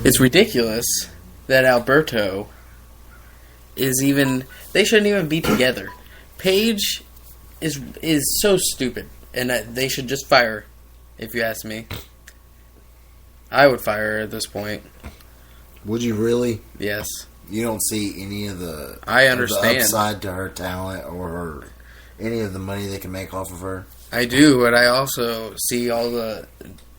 It's ridiculous that Alberto is even... They shouldn't even be together. Paige is so stupid, and they should just fire her, if you ask me. I would fire her at this point. Would you really? Yes. You don't see any of the... I understand. The upside to her talent or any of the money they can make off of her? I do, but I also see all the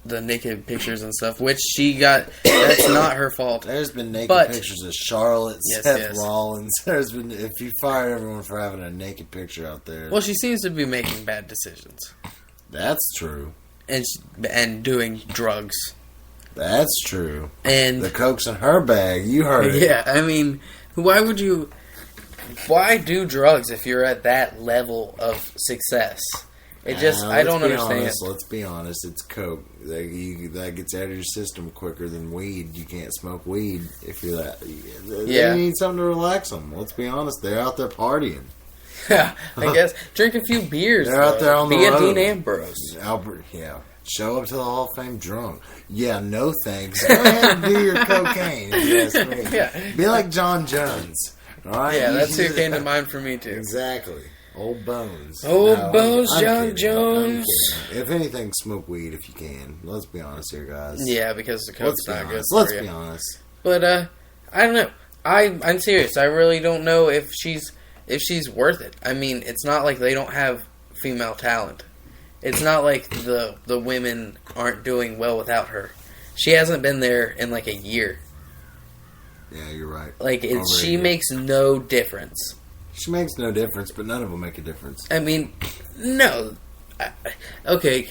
naked pictures and stuff, which she got. That's not her fault. There's been naked pictures of Charlotte, Seth Rollins. There's been, if you fire everyone for having a naked picture out there. Well, she seems to be making bad decisions. That's true. And doing drugs. That's true. And the coke's in her bag. You heard it. Yeah, I mean, why do drugs if you're at that level of success? I don't understand. Let's be honest. It's coke. That gets out of your system quicker than weed. You can't smoke weed if you're that. They need something to relax them. Let's be honest. They're out there partying. I guess. Drink a few beers. They're out there on the road. Be a Dean Ambrose. Albert, yeah. Show up to the Hall of Fame drunk. Yeah, no thanks. Go ahead and do your cocaine. If you ask me. Yeah. Be like John Jones. All right? Yeah, that's who came to mind for me, too. Exactly. Old Bones. Bones, John Jones. If anything, smoke weed if you can. Let's be honest here, guys. Yeah, because the coke's not good for Let's you. be honest. But, I don't know. I'm serious. I really don't know if she's worth it. I mean, it's not like they don't have female talent. It's not like the women aren't doing well without her. She hasn't been there in like a year. Yeah, you're right. Like, she makes no difference. She makes no difference, but none of them make a difference. I mean, no. Okay.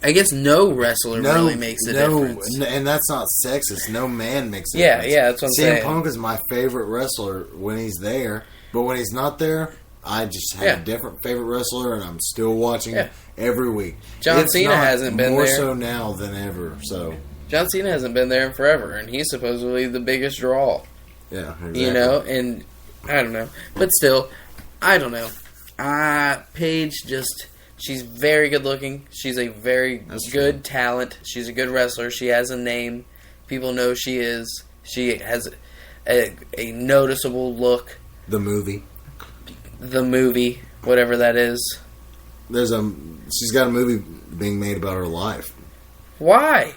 I guess no wrestler really makes a difference. And that's not sexist. No man makes a difference. Yeah, that's what I'm saying. CM Punk is my favorite wrestler when he's there, but when he's not there, I just have a different favorite wrestler, and I'm still watching every week. John Cena hasn't been there. More so now than ever, so... John Cena hasn't been there in forever, and he's supposedly the biggest draw. Yeah, exactly. You know, and I don't know. But still, I don't know. Paige she's very good looking. She's a very good talent. She's a good wrestler. She has a name. People know she is. She has a noticeable look. The movie, whatever that is. She's got a movie being made about her life. Why?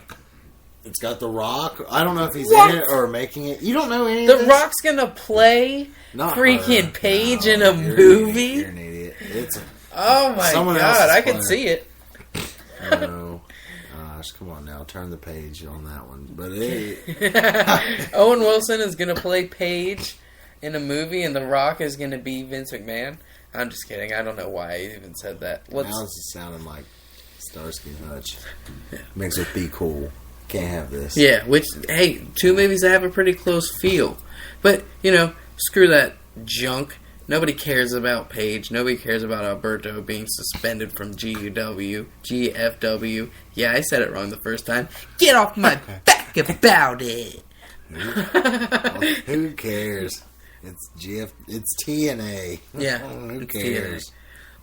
It's got The Rock. I don't know if he's in it or making it. You don't know any of this? The Rock's gonna play freaking Paige in a movie? You're an idiot. Oh my god, I can see it. No. Gosh, come on now. Turn the page on that one. But Owen Wilson is gonna play Paige in a movie, and The Rock is gonna be Vince McMahon. I'm just kidding. I don't know why I even said that. Now it's just sounding like Starsky and Hutch. Makes it be cool. Can't have this. Yeah, which, hey, two movies that have a pretty close feel. But, screw that junk. Nobody cares about Paige. Nobody cares about Alberto being suspended from GFW. Yeah, I said it wrong the first time. Get off my back about it. Who cares? It's TNA. Yeah. Who cares?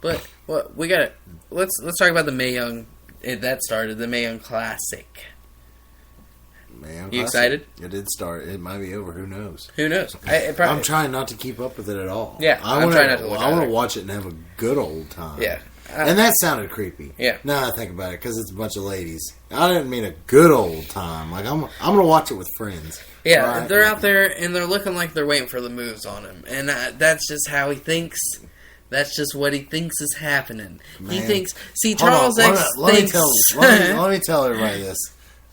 TNA. But we gotta let's talk about the Mae Young. That started the Mae Young Classic. You excited? It did start. It might be over. Who knows? I'm trying not to keep up with it at all. Yeah, I'm trying not to look at it. I want to watch it and have a good old time. Yeah. And that sounded creepy. Yeah. Now I think about it, because it's a bunch of ladies. I didn't mean a good old time. Like, I'm going to watch it with friends. Yeah, right? They're out there, and they're looking like they're waiting for the moves on him. And that's just how he thinks. That's just what he thinks is happening. Man. He thinks... See, Charles X thinks... Let me tell everybody this.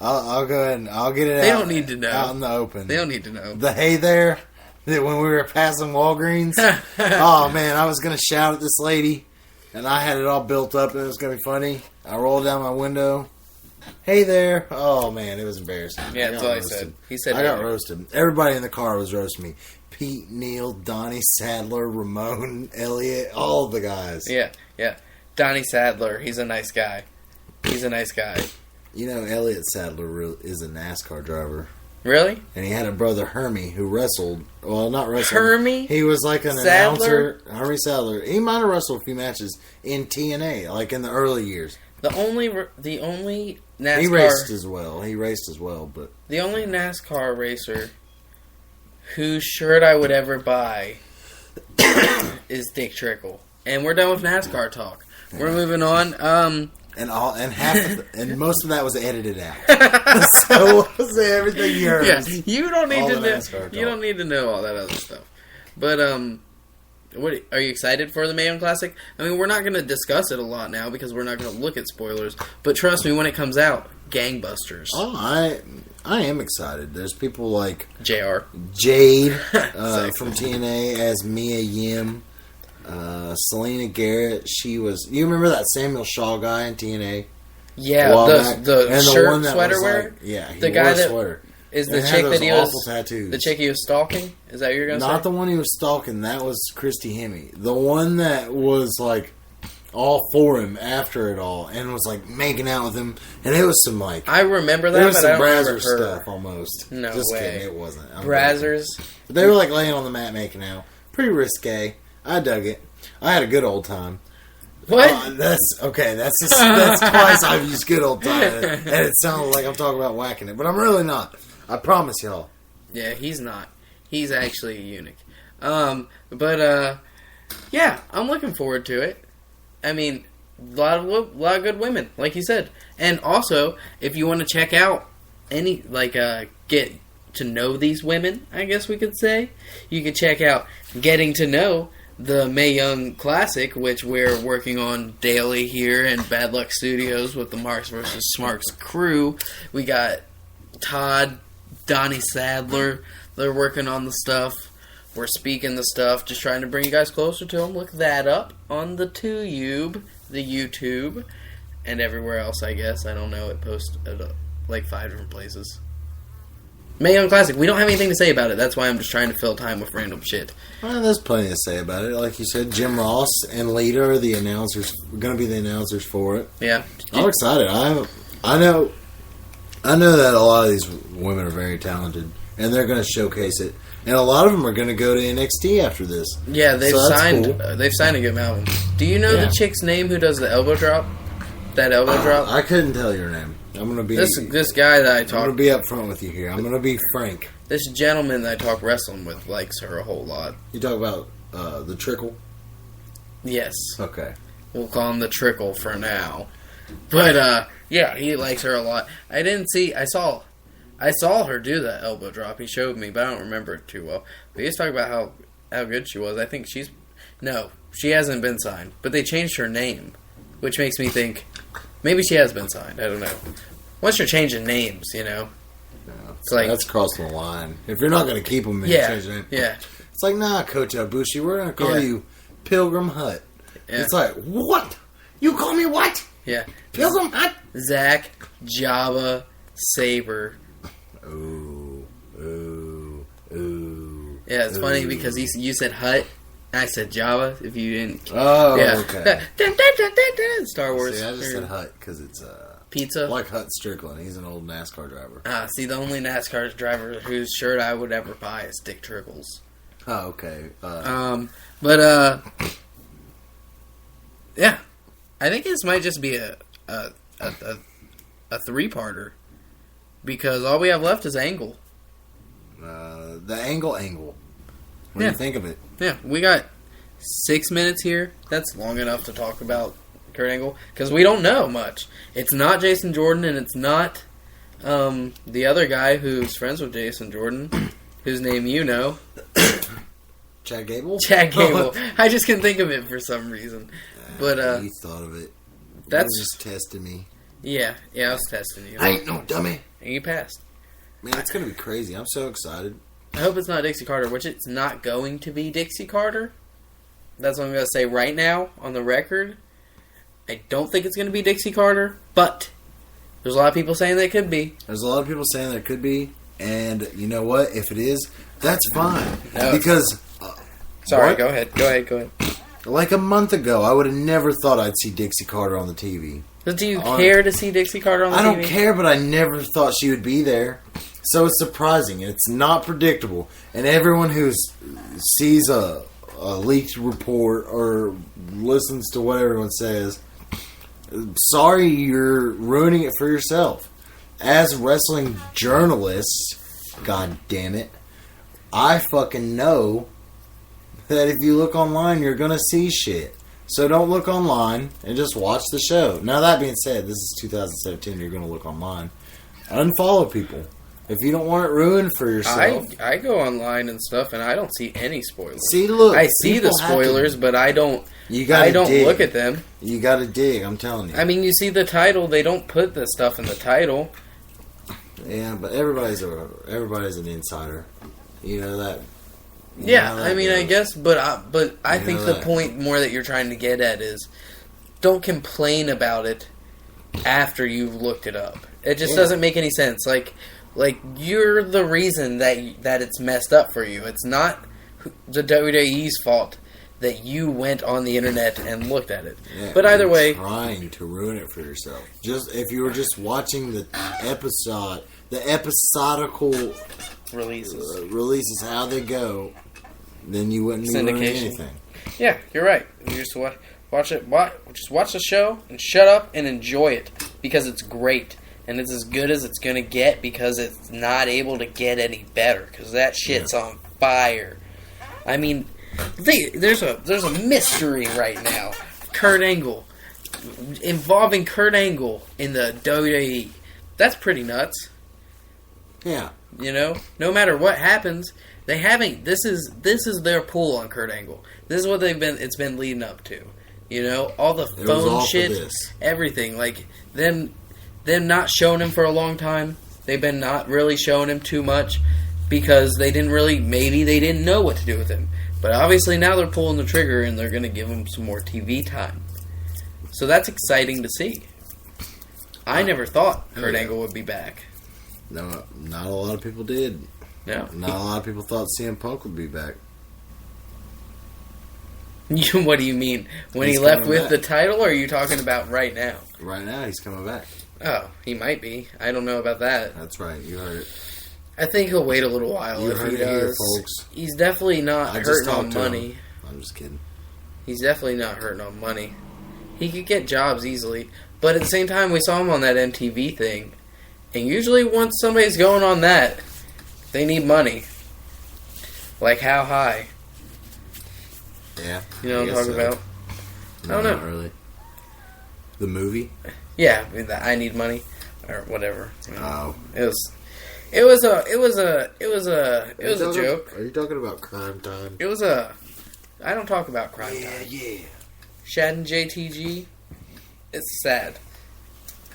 I'll go ahead and I'll get it They don't need to know. Out in the open. They don't need to know. The hey there, that when we were passing Walgreens, oh man, I was going to shout at this lady, and I had it all built up, and it was going to be funny. I rolled down my window. Hey there. Oh man, it was embarrassing. Yeah, that's all I said. He said I got roasted. Everybody in the car was roasting me. Pete, Neil, Donnie Sadler, Ramon, Elliott, all the guys. Yeah. Donnie Sadler, he's a nice guy. You know, Elliott Sadler is a NASCAR driver. Really? And he had a brother, Hermie, who wrestled. Well, not wrestled. Hermie? He was like an Sadler? announcer. Hermie Sadler. He might have wrestled a few matches in TNA, like in the early years. The only NASCAR... He raced as well, but... The only NASCAR racer whose shirt I would ever buy is Dick Trickle. And we're done with NASCAR talk. We're moving on. And most of that was edited out. So we'll say everything you heard. Yeah, you don't need to know. You don't need to know all that other stuff. But what are you excited for the Mae Young Classic? I mean, we're not going to discuss it a lot now because we're not going to look at spoilers. But trust me, when it comes out, gangbusters. Oh, I am excited. There's people like JR. Jade from TNA as Mia Yim. Selena Garrett, she was... You remember that Samuel Shaw guy in TNA? Yeah, the shirt sweater wearer? Like, yeah, he the wore guy a that sweater. Is the chick that he was... tattoos. The chick he was stalking? Is that what you're going to say? Not the one he was stalking. That was Christy Hemme. The one that was like all for him after it all and was like making out with him. And it was some like... I remember that, there was but some I don't remember her. stuff almost. No Just way. kidding, it wasn't. Brazzers? They were like laying on the mat making out. Pretty risque. I dug it. I had a good old time. What? That's okay. That's twice I've used good old time, and it sounds like I'm talking about whacking it, but I'm really not. I promise y'all. Yeah, he's not. He's actually a eunuch. Yeah, I'm looking forward to it. I mean, a lot of good women, like you said, and also if you want to check out any get to know these women, I guess we could say, you could check out Getting to Know the Mae Young Classic, which we're working on daily here in Bad Luck Studios with the Marks vs. Smarks crew. We got Todd, Donnie Sadler. They're working on the stuff. We're speaking the stuff, just trying to bring you guys closer to them. Look that up on the YouTube, and everywhere else, I guess. I don't know. It posts at like 5 different places. Mae Young Classic. We don't have anything to say about it. That's why I'm just trying to fill time with random shit. Well, there's plenty to say about it. Like you said, Jim Ross and Lita are the announcers. We're going to be the announcers for it. Yeah, I'm excited. I know that a lot of these women are very talented, and they're going to showcase it. And a lot of them are going to go to NXT after this. Yeah, they've signed. Cool. They've signed a good album. Do you know the chick's name who does the elbow drop? That elbow drop. I couldn't tell your name. I'm going to be... This guy that I talk... I'm going to be up front with you here. I'm going to be frank. This gentleman that I talk wrestling with likes her a whole lot. You talk about the Trickle? Yes. Okay. We'll call him the Trickle for now. But, yeah, he likes her a lot. I saw her do that elbow drop. He showed me, but I don't remember it too well. But he was talking about how good she was. I think she's... No, she hasn't been signed. But they changed her name, which makes me think... Maybe she has been signed. I don't know. Once you're changing names, you know. Yeah, it's like that's crossing the line. If you're not going to keep them, then change your name. Yeah. It's like, nah, Coach Ibushi, we're going to call you Pilgrim Hut. Yeah. It's like, what? You call me what? Yeah. Pilgrim Hut? Zach, Jabba, Saber. Ooh. Yeah, it's funny because you said Hut. I said Java, if you didn't... Oh, yeah. Okay. Star Wars. See, I just said Hut because it's... Pizza? Like Hut Strickland. He's an old NASCAR driver. See, the only NASCAR driver whose shirt I would ever buy is Dick Trickle's. Oh, okay. Yeah. I think this might just be a 3-parter. Because all we have left is Angle. The Angle. What do you think of it? Yeah, we got 6 minutes here. That's long enough to talk about Kurt Angle. Because we don't know much. It's not Jason Jordan, and it's not the other guy who's friends with Jason Jordan, whose name you know. Chad Gable? Chad Gable. I just couldn't think of it for some reason. But you thought of it. That's you were just testing me. Yeah, I was testing you. I ain't no dummy. And you passed. Man, it's going to be crazy. I'm so excited. I hope it's not Dixie Carter, which it's not going to be Dixie Carter. That's what I'm going to say right now on the record. I don't think it's going to be Dixie Carter, but there's a lot of people saying that it could be. There's a lot of people saying that it could be, and you know what? If it is, that's fine. No, because... sorry, go ahead. Like a month ago, I would have never thought I'd see Dixie Carter on the TV. So do you care to see Dixie Carter on the TV? I don't care, but I never thought she would be there. So it's surprising, and it's not predictable. And everyone who sees a leaked report or listens to what everyone says, Sorry, you're ruining it for yourself. As wrestling journalists, god damn it, I fucking know that if you look online, you're gonna see shit. So don't look online and just watch the show. Now that being said, this is 2017. You're gonna look online. Unfollow people if you don't want it ruined for yourself. I go online and stuff, and I don't see any spoilers. See, look, I see the spoilers, but I don't. I don't look at them. You gotta dig. I'm telling you. I mean, you see the title. They don't put the stuff in the title. Yeah, but everybody's an insider. You know that. Yeah, I mean, I guess, but I think the point more that you're trying to get at is, don't complain about it after you've looked it up. It just doesn't make any sense. Like you're the reason that it's messed up for you. It's not the WWE's fault that you went on the internet and looked at it. Yeah, but either way, trying to ruin it for yourself. Just if you were just watching the episodical releases how they go, then you wouldn't be ruining anything. Yeah, you're right. You just watch it. Just watch the show and shut up and enjoy it because it's great and it's as good as it's gonna get because it's not able to get any better because that shit's on fire. I mean, there's a mystery right now. Kurt Angle involving Kurt Angle in the WWE. That's pretty nuts. Yeah. You know, no matter what happens, they haven't. This is their pull on Kurt Angle. This is what it's been leading up to. You know, all the phone shit, everything. Like them not showing him for a long time. They've been not really showing him too much because maybe they didn't know what to do with him. But obviously now they're pulling the trigger and they're going to give him some more TV time. So that's exciting to see. I never thought Kurt Angle would be back. No, not a lot of people did. No. Not a lot of people thought CM Punk would be back. What do you mean? When he left with the title, or are you talking about right now? Right now, he's coming back. Oh, he might be. I don't know about that. That's right. You heard it. I think he'll wait a little while if he does. Here, folks. He's definitely not hurting on money. I'm just kidding. He's definitely not hurting on money. He could get jobs easily. But at the same time, we saw him on that MTV thing. And usually once somebody's going on that, they need money. Like how high? Yeah. You know what I'm talking about? No, I don't know. Not really. The movie? Yeah, I need money. Or whatever. Oh. It was a joke. Are you talking about Crime Time? I don't talk about Crime Time. Yeah. Shad and JTG. It's sad.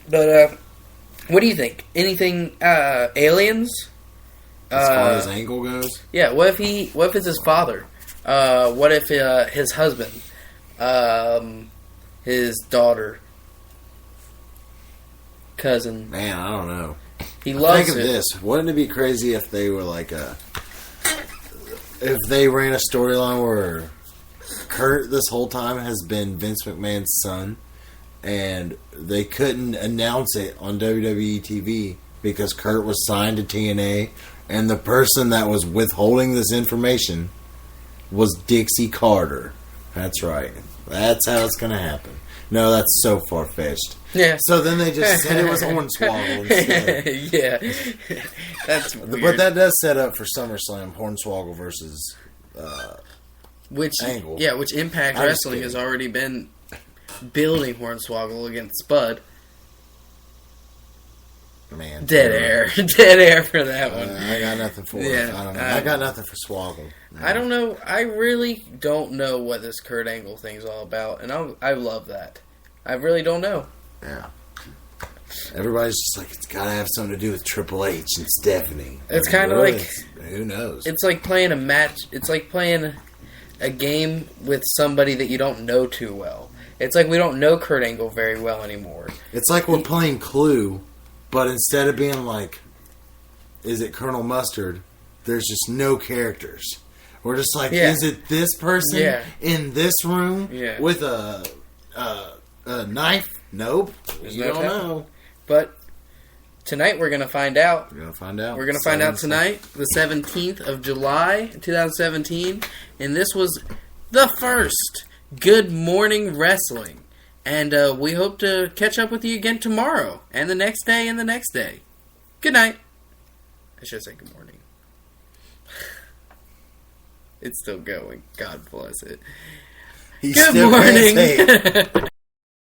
But, what do you think? Anything, aliens? As far as Angle goes? Yeah, what if it's his father? What if, his husband? His daughter? Cousin? Man, I don't know. He loves Think of this. Wouldn't it be crazy if they were like if they ran a storyline where Kurt this whole time has been Vince McMahon's son and they couldn't announce it on WWE TV because Kurt was signed to TNA and the person that was withholding this information was Dixie Carter. That's right. That's how it's going to happen. No, that's so far-fetched. Yeah. So then they just said it was Hornswoggle instead. Yeah. That's weird. But that does set up for SummerSlam, Hornswoggle versus Angle. Yeah, which Impact Wrestling has already been building Hornswoggle against Spud. Man. Dead air for that one. I got nothing for it. I don't know. I got nothing for Swoggle. No. I don't know. I really don't know what this Kurt Angle thing's all about, and I love that. I really don't know. Yeah. Everybody's just like, it's got to have something to do with Triple H and Stephanie. It's kind of like... Who knows? It's like playing a match. It's like playing a game with somebody that you don't know too well. It's like we don't know Kurt Angle very well anymore. It's like we're playing Clue, but instead of being like, is it Colonel Mustard, there's just no characters. We're just like, is it this person in this room with a knife? Nope. You don't know. But tonight we're going to find out. We're going to find out. We're going to find out tonight, the 17th of July, 2017. And this was the first Good Morning Wrestling. And we hope to catch up with you again tomorrow, and the next day, and the next day. Good night. I should say good morning. It's still going. God bless it. He's Good still morning. can't say it.